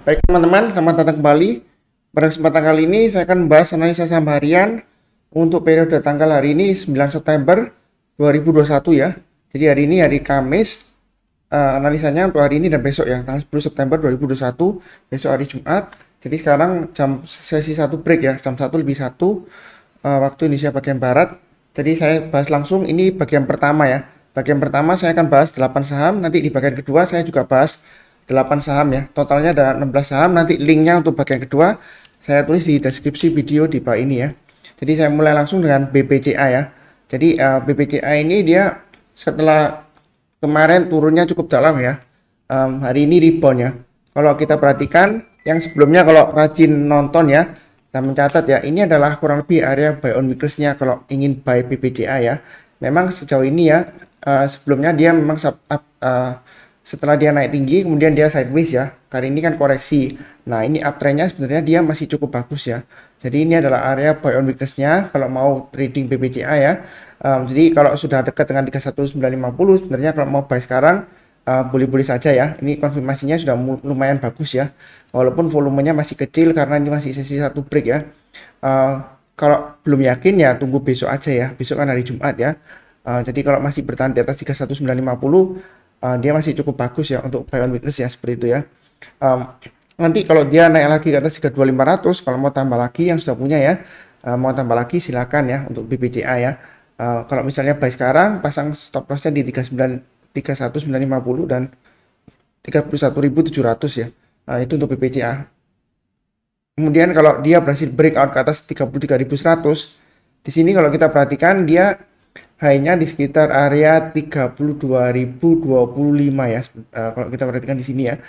Baik teman-teman, selamat datang kembali. Pada kesempatan kali ini saya akan membahas analisa saham harian untuk periode tanggal hari ini 9 September 2021 ya. Jadi hari ini hari Kamis, analisanya untuk hari ini dan besok ya, tanggal 10 September 2021, besok hari Jumat. Jadi sekarang jam sesi 1 break ya, jam 1 lebih 1 waktu Indonesia bagian Barat. Jadi saya bahas langsung ini bagian pertama ya. Bagian pertama saya akan bahas 8 saham, nanti di bagian kedua saya juga bahas 8 saham ya. Totalnya ada 16 saham. Nanti linknya untuk bagian kedua saya tulis di deskripsi video di bawah ini ya. Jadi saya mulai langsung dengan BBCA ya. Jadi BBCA ini dia setelah kemarin turunnya cukup dalam ya. Hari ini rebound ya. Kalau kita perhatikan yang sebelumnya, kalau rajin nonton ya, kita mencatat ya, ini adalah kurang lebih area buy on weakness-nya kalau ingin buy BBCA ya. Memang sejauh ini ya, sebelumnya dia memang setelah dia naik tinggi kemudian dia sideways ya, kali ini kan koreksi. Nah ini uptrendnya sebenarnya dia masih cukup bagus ya. Jadi ini adalah area buy on weakness-nya kalau mau trading BBCA ya. Jadi kalau sudah dekat dengan 31950 sebenarnya kalau mau buy sekarang boleh-boleh saja ya. Ini konfirmasinya sudah lumayan bagus ya, walaupun volumenya masih kecil karena ini masih sesi satu break ya. Kalau belum yakin ya tunggu besok aja ya, besok kan hari Jumat ya. Jadi kalau masih bertahan di atas 31950 dia masih cukup bagus ya untuk buy on weakness ya, seperti itu ya. Nanti kalau dia naik lagi ke atas 32500, kalau mau tambah lagi yang sudah punya ya, mau tambah lagi silakan ya untuk BBCA ya. Kalau misalnya buy sekarang pasang stop lossnya di 31950 dan 31700 ya. Itu untuk BBCA. Kemudian kalau dia berhasil breakout ke atas 33100, di sini kalau kita perhatikan dia hanya di sekitar area 32.025 ya. Kalau kita perhatikan di sini ya.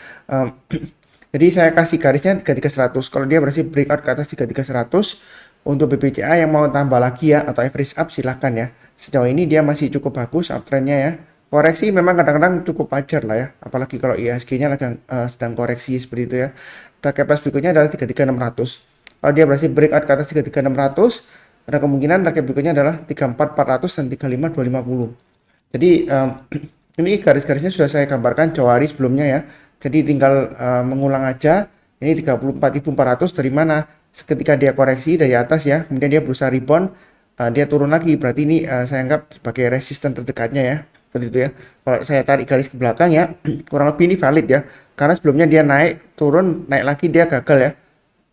Jadi saya kasih garisnya 33100. Kalau dia berhasil breakout ke atas 33100 untuk BBCA yang mau tambah lagi ya atau average up silahkan ya. Sejauh ini dia masih cukup bagus uptrendnya ya. Koreksi memang kadang-kadang cukup wajar lah ya, apalagi kalau IHSG-nya sedang koreksi seperti itu ya. Target price berikutnya adalah 33600. Kalau dia berhasil breakout ke atas 33600, ada kemungkinan target berikutnya adalah 34400 dan 35250. Jadi ini garis-garisnya sudah saya gambarkan jauh hari sebelumnya ya. Jadi tinggal mengulang aja. Ini 34.400 dari mana? Ketika dia koreksi dari atas ya, kemudian dia berusaha rebound, dia turun lagi. Berarti ini saya anggap sebagai resisten terdekatnya ya. Seperti itu ya. Kalau saya tarik garis ke belakang ya, kurang lebih ini valid ya. Karena sebelumnya dia naik, turun, naik lagi dia gagal ya.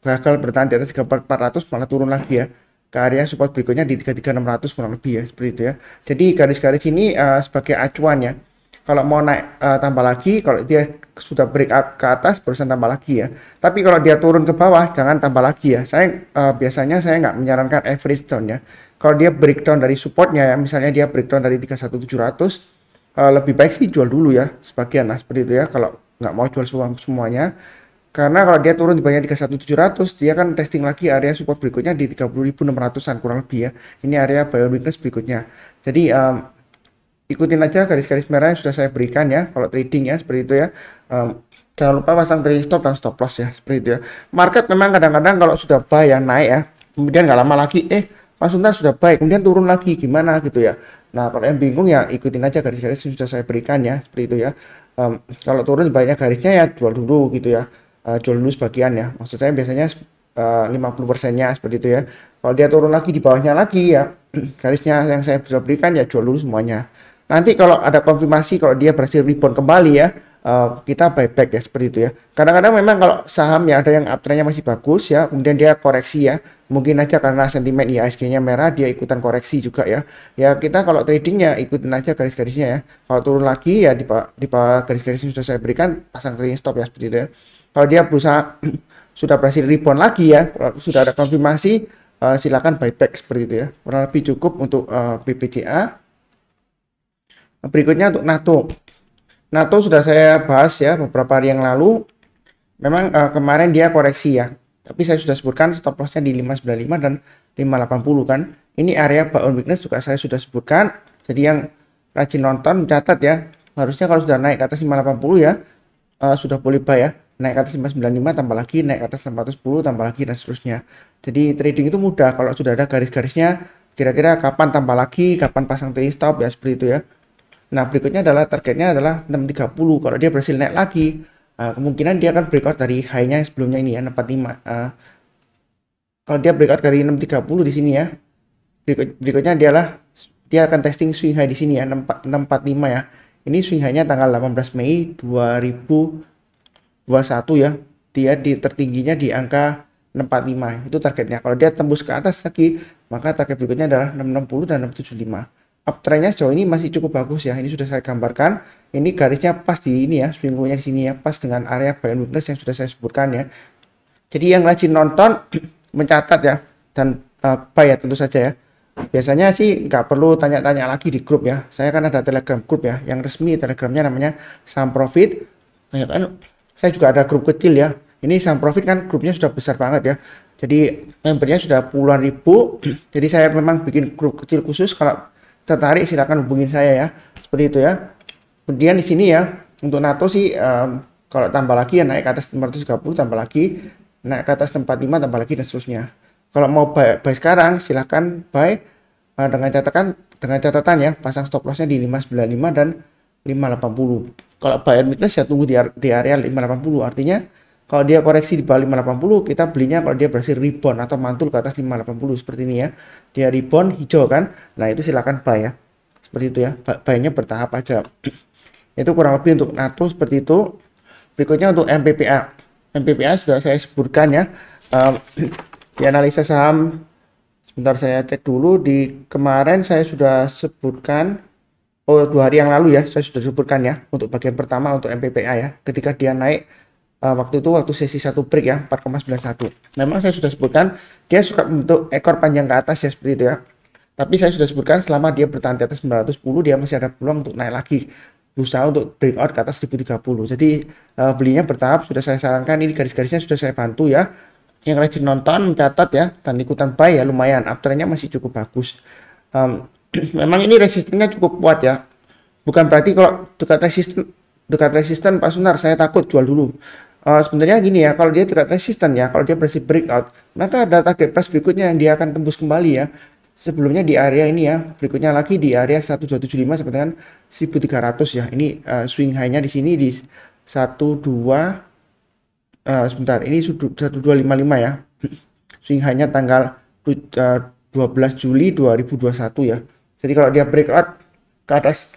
Gagal bertahan di atas 34400 malah turun lagi ya ke area support berikutnya di 33600 kurang lebih ya, seperti itu ya. Jadi garis-garis ini sebagai acuan ya. Kalau mau naik tambah lagi, kalau dia sudah breakout ke atas barusan tambah lagi ya. Tapi kalau dia turun ke bawah jangan tambah lagi ya. Saya biasanya saya nggak menyarankan average down ya. Kalau dia breakdown dari supportnya ya, misalnya dia breakdown dari 31700, lebih baik sih jual dulu ya sebagian lah, seperti itu ya. Kalau nggak mau jual semuanya, karena kalau dia turun di bawah 31700, dia kan testing lagi area support berikutnya di 30.600-an kurang lebih ya. Ini area buy on weakness berikutnya. Jadi ikutin aja garis-garis merah yang sudah saya berikan ya kalau trading ya, seperti itu ya. Jangan lupa pasang trading stop dan stop loss ya, seperti itu ya. Market memang kadang-kadang kalau sudah buy yang naik ya, kemudian nggak lama lagi Mas Unta sudah buy kemudian turun lagi gimana gitu ya. Nah kalau yang bingung ya ikutin aja garis-garis yang sudah saya berikan ya, seperti itu ya. Kalau turun banyak garisnya ya jual dulu gitu ya. Jual dulu sebagian ya, maksud saya biasanya 50%-nya seperti itu ya. Kalau dia turun lagi di bawahnya lagi ya, garisnya yang saya sudah berikan ya jual dulu semuanya. Nanti kalau ada konfirmasi kalau dia berhasil rebound kembali ya, kita buyback ya, seperti itu ya. Kadang-kadang memang kalau saham ya ada yang uptrendnya masih bagus ya, kemudian dia koreksi ya, mungkin aja karena sentimen IHSG-nya merah dia ikutan koreksi juga ya. Ya kita kalau tradingnya ikutin aja garis-garisnya ya. Kalau turun lagi ya di garis-garis yang sudah saya berikan pasang trading stop ya, seperti itu ya. Kalau dia berusaha sudah berhasil rebound lagi ya, sudah ada konfirmasi, silakan buyback seperti itu ya. Kurang lebih cukup untuk BBCA. Berikutnya untuk NATO. NATO sudah saya bahas ya beberapa hari yang lalu. Memang kemarin dia koreksi ya. Tapi saya sudah sebutkan stop lossnya di 595 dan 580 kan. Ini area buy on weakness juga saya sudah sebutkan. Jadi yang rajin nonton mencatat ya. Harusnya kalau sudah naik ke atas 580 ya, sudah boleh buy ya. Naik ke atas 595 tambah lagi, naik ke atas 410 tambah lagi dan seterusnya. Jadi trading itu mudah kalau sudah ada garis-garisnya. Kira-kira kapan tambah lagi, kapan pasang trading stop ya, seperti itu ya. Nah berikutnya adalah targetnya adalah 630. Kalau dia berhasil naik lagi kemungkinan dia akan breakout dari high-nya sebelumnya ini ya 645. Kalau dia breakout dari 630 di sini ya, berikutnya dia akan testing swing high di sini ya 645 ya. Ini swing high-nya tanggal 18 Mei 2021 ya. Dia tertingginya di angka 645. Itu targetnya. Kalau dia tembus ke atas lagi, maka target berikutnya adalah 660 dan 675. Uptrendnya sejauh ini masih cukup bagus ya. Ini sudah saya gambarkan. Ini garisnya pas di ini ya, swing low-nya di sini ya, pas dengan area buy and weakness yang sudah saya sebutkan ya. Jadi yang rajin nonton mencatat ya, dan buy ya tentu saja ya. Biasanya sih nggak perlu tanya-tanya lagi di grup ya. Saya kan ada Telegram grup ya, yang resmi Telegramnya namanya Saham Profit. Nah, kan saya juga ada grup kecil ya. Ini Saham Profit kan grupnya sudah besar banget ya. Jadi membernya sudah puluhan ribu. Jadi saya memang bikin grup kecil khusus. Kalau tertarik silakan hubungin saya ya. Seperti itu ya. Kemudian di sini ya untuk NATO sih kalau tambah lagi ya naik ke atas 530 tambah lagi, naik ke atas 65 tambah lagi dan seterusnya. Kalau mau buy sekarang silahkan buy dengan catatan ya pasang stop lossnya di 595 dan 580. Kalau buy and weakness ya tunggu di area 580. Artinya kalau dia koreksi di bawah 580 kita belinya kalau dia berhasil rebound atau mantul ke atas 580 seperti ini ya. Dia rebound hijau kan. Nah itu silahkan buy ya. Seperti itu ya. Buy-nya bertahap aja. Itu kurang lebih untuk NATO seperti itu. Berikutnya untuk MPPA. MPPA sudah saya sebutkan ya. Di analisa saham, sebentar saya cek dulu. Di kemarin saya sudah sebutkan, 2 hari yang lalu ya, saya sudah sebutkan ya. Untuk bagian pertama untuk MPPA ya. Ketika dia naik, waktu sesi 1 break ya, 4,91. Memang saya sudah sebutkan, dia suka membentuk ekor panjang ke atas ya, seperti itu ya. Tapi saya sudah sebutkan selama dia bertahan di atas 910, dia masih ada peluang untuk naik lagi. Berusaha untuk breakout ke atas 1030. Jadi belinya bertahap, sudah saya sarankan, ini garis-garisnya sudah saya bantu ya. Yang rajin nonton mencatat ya, dan ikutan buy ya lumayan, uptrendnya masih cukup bagus. Memang ini resistennya cukup kuat ya. Bukan berarti kalau dekat resisten Pak Sunar saya takut jual dulu. Sebenarnya gini ya, kalau dia dekat resisten ya, kalau dia berhasil breakout, maka ada target price berikutnya yang dia akan tembus kembali ya. Sebelumnya di area ini ya, berikutnya lagi di area 1275 sampai dengan 1300 ya. Ini swing high-nya di sini di 12 sebentar, ini 1255 ya. Swing high-nya tanggal 12 Juli 2021 ya. Jadi kalau dia breakout ke atas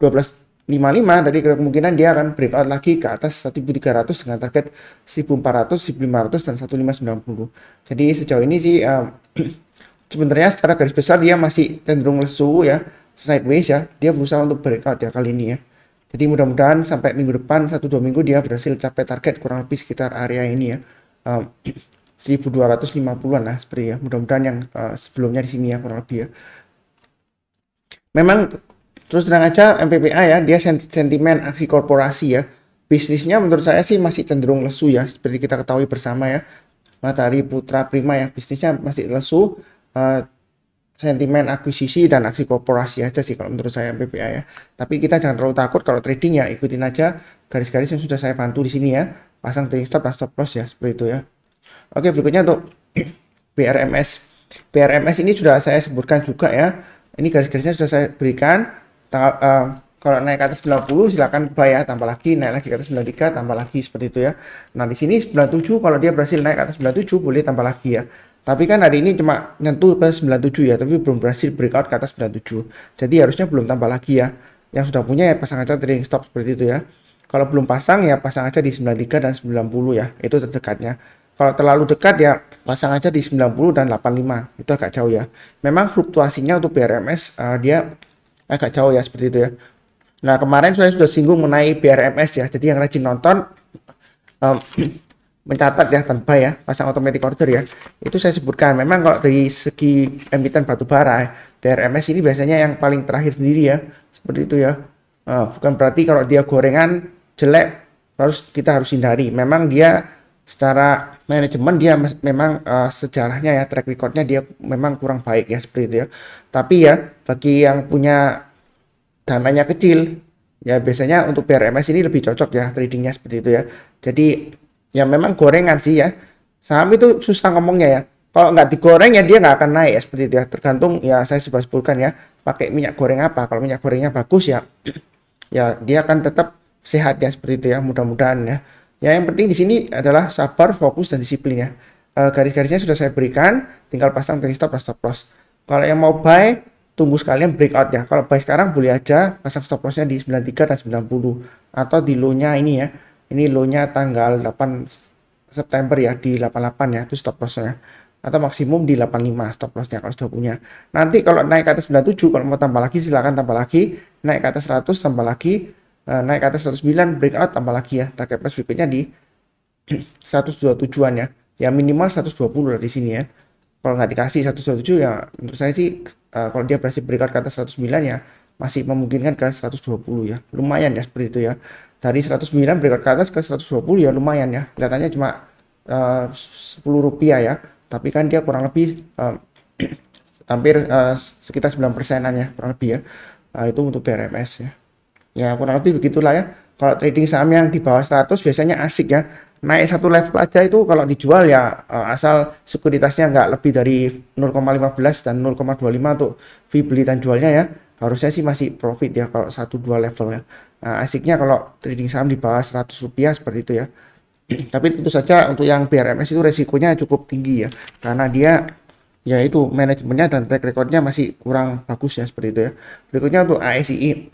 1255, tadi kemungkinan dia akan breakout lagi ke atas 1300 dengan target 1400, 1500 dan 1590. Jadi sejauh ini sih sebenarnya secara garis besar dia masih cenderung lesu ya, sideways ya. Dia berusaha untuk breakout ya kali ini ya. Jadi mudah-mudahan sampai minggu depan 1-2 minggu dia berhasil capai target kurang lebih sekitar area ini ya. 1250-an lah seperti ya. Mudah-mudahan yang sebelumnya di sini ya kurang lebih ya. Memang terus terang aja MPPA ya, dia sentimen aksi korporasi ya. Bisnisnya menurut saya sih masih cenderung lesu ya, seperti kita ketahui bersama ya. Matahari Putra Prima ya, bisnisnya masih lesu. Sentimen akuisisi dan aksi korporasi aja sih kalau menurut saya MPPA ya. Tapi kita jangan terlalu takut kalau trading ya, ikutin aja garis-garis yang sudah saya bantu di sini ya. Pasang trading stop dan stop loss ya, seperti itu ya. Oke, berikutnya untuk BRMS. BRMS ini sudah saya sebutkan juga ya. Ini garis-garisnya sudah saya berikan. Kalau naik ke atas 90 silakan buy ya, tambah lagi, naik lagi ke atas 93 tambah lagi seperti itu ya. Nah, di sini 97 kalau dia berhasil naik ke atas 97 boleh tambah lagi ya. Tapi kan hari ini cuma nyentuh ke 97 ya, tapi belum berhasil breakout ke atas 97. Jadi harusnya belum tambah lagi ya. Yang sudah punya ya pasang aja trading stop seperti itu ya. Kalau belum pasang ya pasang aja di 93 dan 90 ya. Itu terdekatnya. Kalau terlalu dekat ya pasang aja di 90 dan 85. Itu agak jauh ya. Memang fluktuasinya untuk BRMS dia agak jauh ya seperti itu ya. Nah, kemarin saya sudah singgung mengenai BRMS ya. Jadi yang rajin nonton mencatat ya tanpa ya pasang automatic order ya, itu saya sebutkan. Memang kalau dari segi emiten batubara BRMS ini biasanya yang paling terakhir sendiri ya, seperti itu ya. Bukan berarti kalau dia gorengan jelek kita harus hindari. Memang dia secara manajemen dia memang sejarahnya ya, track recordnya dia memang kurang baik ya, seperti itu ya. Tapi ya bagi yang punya dananya kecil ya, biasanya untuk BRMS ini lebih cocok ya tradingnya seperti itu ya. Jadi ya memang gorengan sih ya. Saham itu susah ngomongnya ya. Kalau nggak digoreng ya dia nggak akan naik ya, seperti itu ya. Tergantung ya, saya sudah sebutkan ya, pakai minyak goreng apa. Kalau minyak gorengnya bagus ya, ya dia akan tetap sehat ya, seperti itu ya, mudah-mudahan ya. Ya yang penting di sini adalah sabar, fokus dan disiplin ya. Garis-garisnya sudah saya berikan, tinggal pasang trailing stop dan stop loss. Kalau yang mau buy, tunggu sekalian breakout ya. Kalau buy sekarang boleh aja pasang stop lossnya di 93 dan 90 atau di low-nya ini ya. Ini low-nya tanggal 8 September ya, di 88 ya, itu stop lossnya. Atau maksimum di 85 stop lossnya kalau sudah punya. Nanti kalau naik ke atas 97, kalau mau tambah lagi silakan tambah lagi. Naik ke atas 100 tambah lagi. Naik ke atas 109 breakout tambah lagi ya. Target price berikutnya di 127-an ya. Ya minimal 120 di sini ya. Kalau nggak dikasih 127 ya menurut saya sih kalau dia berhasil breakout ke atas 109 ya masih memungkinkan ke 120 ya. Lumayan ya seperti itu ya. Dari 109 breakout ke atas ke 120 ya lumayan ya. Kelihatannya cuma 10 rupiah ya. Tapi kan dia kurang lebih hampir sekitar 9%-an ya kurang lebih ya. Itu untuk BRMS ya. Ya kurang lebih begitulah ya. Kalau trading saham yang di bawah 100 biasanya asik ya. Naik satu level aja itu kalau dijual ya asal sekuritasnya nggak lebih dari 0,15 dan 0,25 untuk fee beli dan jualnya ya. Harusnya sih masih profit ya kalau 1-2 level ya. Nah, asiknya kalau trading saham di bawah 100 rupiah seperti itu ya. Tapi tentu saja untuk yang BRMS itu resikonya cukup tinggi ya. Karena dia ya itu manajemennya dan track recordnya masih kurang bagus ya seperti itu ya. Berikutnya untuk ASII.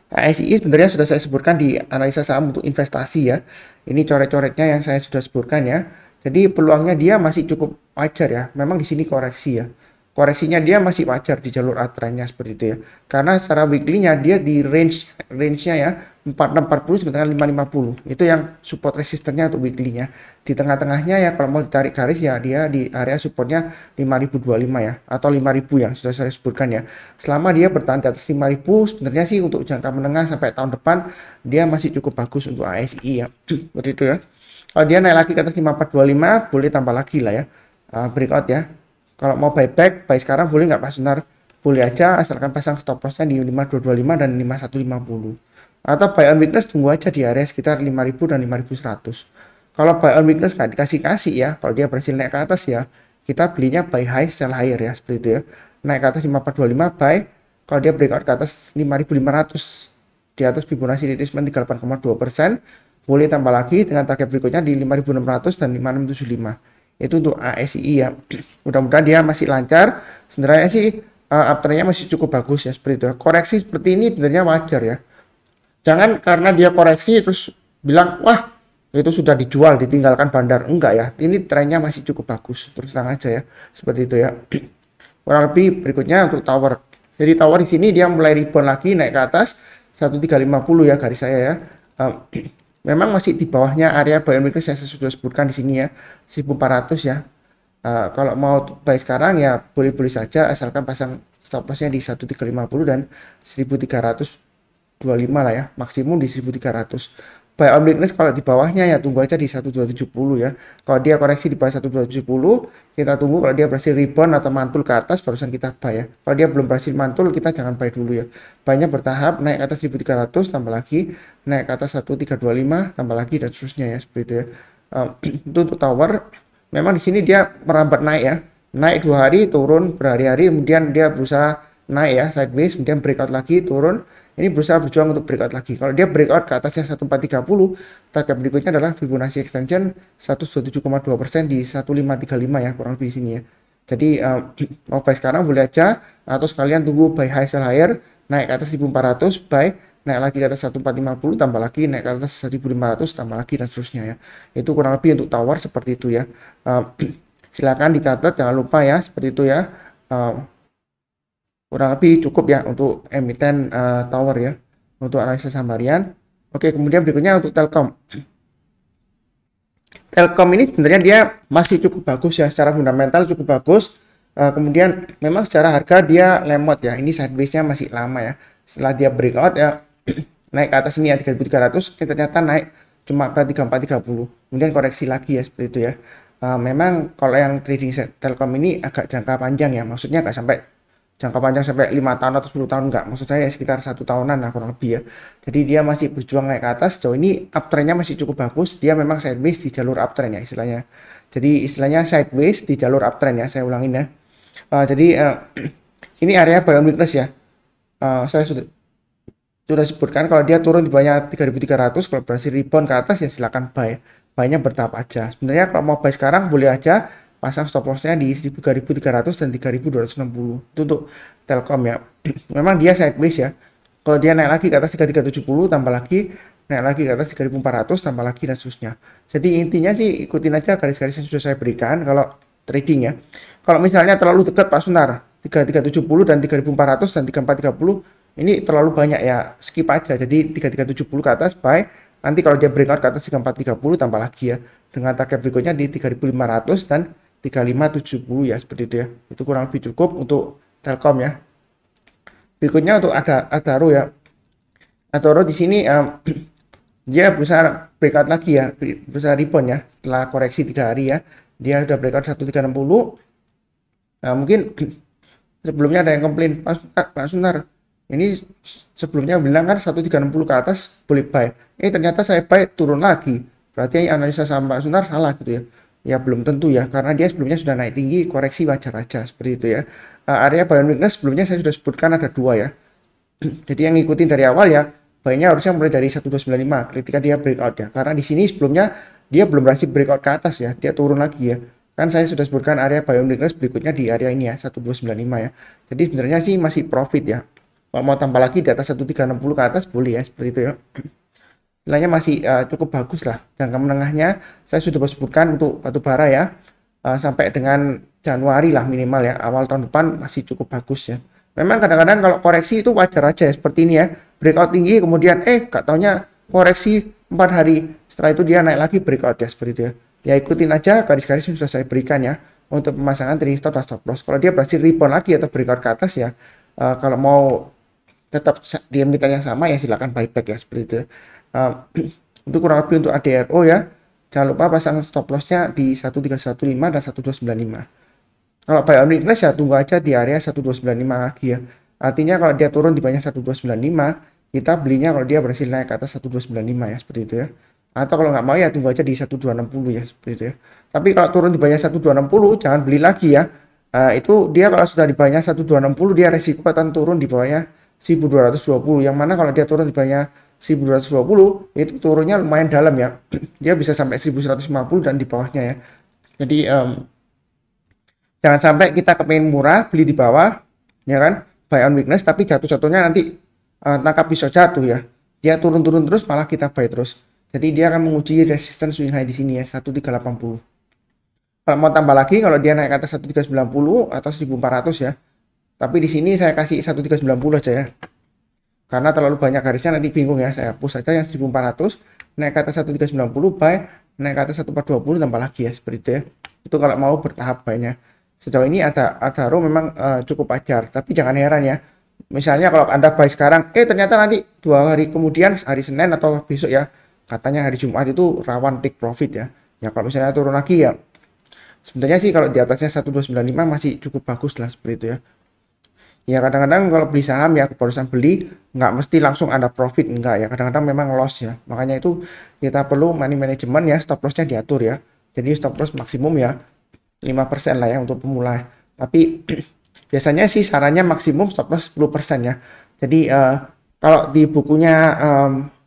ASII sebenarnya sudah saya sebutkan di analisa saham untuk investasi ya. Ini coret-coretnya yang saya sudah sebutkan ya. Jadi peluangnya dia masih cukup wajar ya. Memang di sini koreksi ya. Koreksinya dia masih wajar di jalur uptrendnya seperti itu ya. Karena secara weekly-nya dia di range-nya ya 4640 sampai dengan 550. Itu yang support resistennya untuk weekly-nya. Di tengah-tengahnya ya kalau mau ditarik garis ya dia di area supportnya 5025 ya atau 5000 yang sudah saya sebutkan ya. Selama dia bertahan di atas 5000 sebenarnya sih untuk jangka menengah sampai tahun depan dia masih cukup bagus untuk ASI ya. Seperti itu ya. Kalau dia naik lagi ke atas 5425 boleh tambah lagi lah ya. Breakout ya. Kalau mau buyback, buy sekarang boleh nggak Pak Sunar? Boleh aja asalkan pasang stop lossnya di 5225 dan 5150. Atau buy on weakness tunggu aja di area sekitar 5000 dan 5100. Kalau buy on weakness nggak dikasih-kasih ya, kalau dia berhasil naik ke atas ya, kita belinya buy high, sell higher ya, seperti itu ya. Naik ke atas 5425 buy, kalau dia breakout ke atas 5500 di atas Fibonacci retracement 38,2%, boleh tambah lagi dengan target berikutnya di 5600 dan 5675. Itu untuk ASI ya. Mudah-mudahan dia masih lancar. Sebenarnya sih uptrendnya masih cukup bagus ya seperti itu. Koreksi seperti ini sebenarnya wajar ya. Jangan karena dia koreksi terus bilang wah itu sudah dijual ditinggalkan bandar. Enggak ya. Ini trennya masih cukup bagus. Terus terang aja ya. Seperti itu ya. Kurang lebih berikutnya untuk tower. Jadi tower di sini dia mulai rebound lagi naik ke atas 1350 ya garis saya ya. Memang masih di bawahnya area buy and weakness yang saya sudah sebutkan di sini ya 1400 ya. Kalau mau buy sekarang ya boleh-boleh saja asalkan pasang stop lossnya di 1350 dan 1325 lah ya, maksimum di 1300. Buy on weakness kalau di bawahnya ya tunggu aja di 1270 ya. Kalau dia koreksi di bawah 1270 kita tunggu, kalau dia berhasil rebound atau mantul ke atas barusan kita buy ya. Kalau dia belum berhasil mantul kita jangan buy dulu ya. Buy-nya bertahap naik ke atas 1300 tambah lagi, naik ke atas 1325 tambah lagi dan seterusnya ya seperti itu ya. Itu untuk tower. Memang di sini dia merambat naik ya. Naik 2 hari turun berhari-hari kemudian dia berusaha naik ya sideways kemudian breakout lagi turun. Ini berusaha berjuang untuk breakout lagi. Kalau dia breakout ke atasnya 1430, target berikutnya adalah Fibonacci extension 127,2% di 1535 ya, kurang lebih di sini ya. Jadi mau buy sekarang boleh aja atau sekalian tunggu buy high sell higher, naik ke atas 1400, buy, naik lagi ke atas 1450, tambah lagi, naik ke atas 1500, tambah lagi dan seterusnya ya. Itu kurang lebih untuk tower seperti itu ya. Silakan dicatat, jangan lupa ya, seperti itu ya. Kurang lebih cukup ya untuk emiten tower ya untuk analisa saham harian. Oke, kemudian berikutnya untuk Telkom. Telkom ini sebenarnya dia masih cukup bagus ya, secara fundamental cukup bagus. Kemudian memang secara harga dia lemot ya, ini sideways-nya masih lama ya. Setelah dia breakout ya naik ke atas ini ya 3300, ternyata naik cuma ke 3430. Kemudian koreksi lagi ya seperti itu ya. Memang kalau yang trading Telkom ini agak jangka panjang ya, maksudnya nggak sampai jangka panjang sampai 5 tahun atau 10 tahun enggak, maksud saya sekitar 1 tahunan lah kurang lebih ya. Jadi dia masih berjuang naik ke atas, sejauh ini uptrendnya masih cukup bagus, dia memang sideways di jalur uptrend ya istilahnya. Jadi istilahnya sideways di jalur uptrend ya, saya ulangin ya. Jadi ini area buy on weakness ya. Saya sudah sudah sebutkan kalau dia turun di bawahnya 3.300, kalau berhasil rebound ke atas ya silakan buy. Buy-nya bertahap aja. Sebenarnya kalau mau buy sekarang boleh aja pasang stop loss-nya di 3.300 dan 3.260. Itu untuk Telkom ya. Memang dia sideways ya. Kalau dia naik lagi ke atas 3.370 tambah lagi, naik lagi ke atas 3.400 tambah lagi dan seterusnya. Jadi intinya sih ikutin aja garis-garis yang sudah saya berikan kalau trading ya. Kalau misalnya terlalu dekat Pak Sunar, 3.370 dan 3.400 dan 3.430 ini terlalu banyak ya, skip aja. Jadi 3.370 ke atas buy. Nanti kalau dia breakout ke atas 3.430 tambah lagi ya. Dengan target berikutnya di 3.500 dan 3.570 ya, seperti itu ya. Itu kurang lebih cukup untuk Telkom ya. Berikutnya untuk Adaro ya. Adaro di sini dia berusaha breakout lagi ya, berusaha rebound ya setelah koreksi 3 hari ya. Dia sudah breakout 1360. Nah, mungkin sebelumnya ada yang komplain, Pak Sunar, ini sebelumnya bilang kan 1360 ke atas boleh buy. Ternyata saya buy turun lagi. Berarti analisa saham Pak Sunar salah gitu ya. Ya belum tentu ya, karena dia sebelumnya sudah naik tinggi, koreksi wajar aja seperti itu ya. Area buy and weakness sebelumnya saya sudah sebutkan ada 2 ya. Jadi yang ngikutin dari awal ya, buy-nya harusnya mulai dari 1295 ketika dia breakout ya. Karena di sini sebelumnya dia belum berhasil breakout ke atas ya, dia turun lagi ya. Kan saya sudah sebutkan area buy and weakness berikutnya di area ini ya, 1295 ya. Jadi sebenarnya sih masih profit ya. Kalau mau tambah lagi di atas 1360 ke atas boleh ya, seperti itu ya. Nilainya masih cukup bagus lah. Jangka menengahnya saya sudah sebutkan untuk batubara ya, sampai dengan Januari lah minimal ya, awal tahun depan masih cukup bagus ya. Memang kadang-kadang kalau koreksi itu wajar aja ya, seperti ini ya, breakout tinggi kemudian gak taunya koreksi 4 hari, setelah itu dia naik lagi breakout ya, seperti itu ya. Ya ikutin aja garis-garis yang sudah saya berikan ya untuk pemasangan trading stop dan stop loss. Kalau dia berhasil rebound lagi atau breakout ke atas ya, kalau mau tetap di emiten yang sama ya silakan buyback ya, seperti itu ya. Itu kurang lebih untuk ADRO ya. Jangan lupa pasang stop lossnya di 1315 dan 1295. Kalau buy on weakness ya tunggu aja di area 1295 lagi ya. Artinya kalau dia turun di banyak 1295, kita belinya kalau dia berhasil naik ke atas 1295 ya, seperti itu ya. Atau kalau nggak mau ya tunggu aja di 1260 ya, seperti itu ya. Tapi kalau turun di banyak 1260 jangan beli lagi ya. Itu dia kalau sudah di banyak 1260 dia resiko akan turun di bawahnya 1220. Yang mana kalau dia turun di banyak 1220 itu turunnya lumayan dalam ya. Dia bisa sampai 1150 dan di bawahnya ya. Jadi jangan sampai kita kepengen murah beli di bawah ya kan, buy on weakness, tapi jatuh-jatuhnya nanti tangkap pisau jatuh ya. Dia turun-turun terus malah kita buy terus. Jadi dia akan menguji resistance swing high di sini ya, 1380. Kalau mau tambah lagi kalau dia naik ke atas 1390 atau 1400 ya. Tapi di sini saya kasih 1390 aja ya. Karena terlalu banyak garisnya nanti bingung ya, saya hapus saja yang 1400, naik ke atas 1390 buy, naik ke atas 1420 tambah lagi ya, seperti itu ya. Itu kalau mau bertahap buy-nya. Sejauh ini Adaro memang cukup wajar, tapi jangan heran ya. Misalnya kalau Anda buy sekarang, ternyata nanti 2 hari kemudian, hari Senin atau besok ya, katanya hari Jumat itu rawan take profit ya. Ya kalau misalnya turun lagi ya, sebenarnya sih kalau di atasnya 1295 masih cukup bagus lah, seperti itu ya. Ya kadang-kadang kalau beli saham ya barusan beli nggak mesti langsung ada profit, enggak ya, kadang-kadang memang loss ya. Makanya itu kita perlu money management ya, stop lossnya diatur ya. Jadi stop loss maksimum ya 5% lah ya untuk pemula. Tapi biasanya sih sarannya maksimum stop loss 10% ya. Jadi kalau di bukunya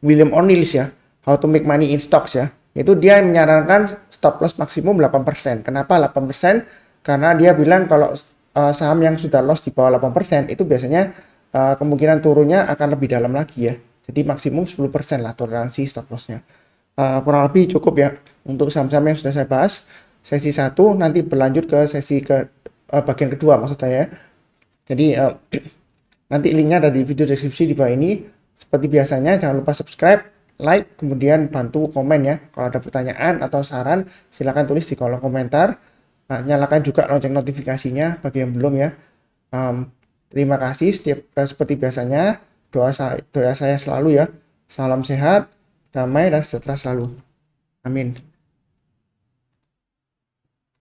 William O'Neill ya, How to Make Money in Stocks ya, itu dia menyarankan stop loss maksimum 8%. Kenapa 8%? Karena dia bilang kalau saham yang sudah loss di bawah 8% itu biasanya kemungkinan turunnya akan lebih dalam lagi ya. Jadi maksimum 10% lah toleransi stop lossnya. Kurang lebih cukup ya untuk saham-saham yang sudah saya bahas. Sesi 1 nanti berlanjut ke sesi bagian kedua maksud saya. Jadi nanti linknya ada di video deskripsi di bawah ini. Seperti biasanya jangan lupa subscribe, like, kemudian bantu komen ya. Kalau ada pertanyaan atau saran silahkan tulis di kolom komentar. Nyalakan juga lonceng notifikasinya bagi yang belum ya. Terima kasih seperti biasanya. Doa saya selalu ya. Salam sehat, damai dan sejahtera selalu. Amin.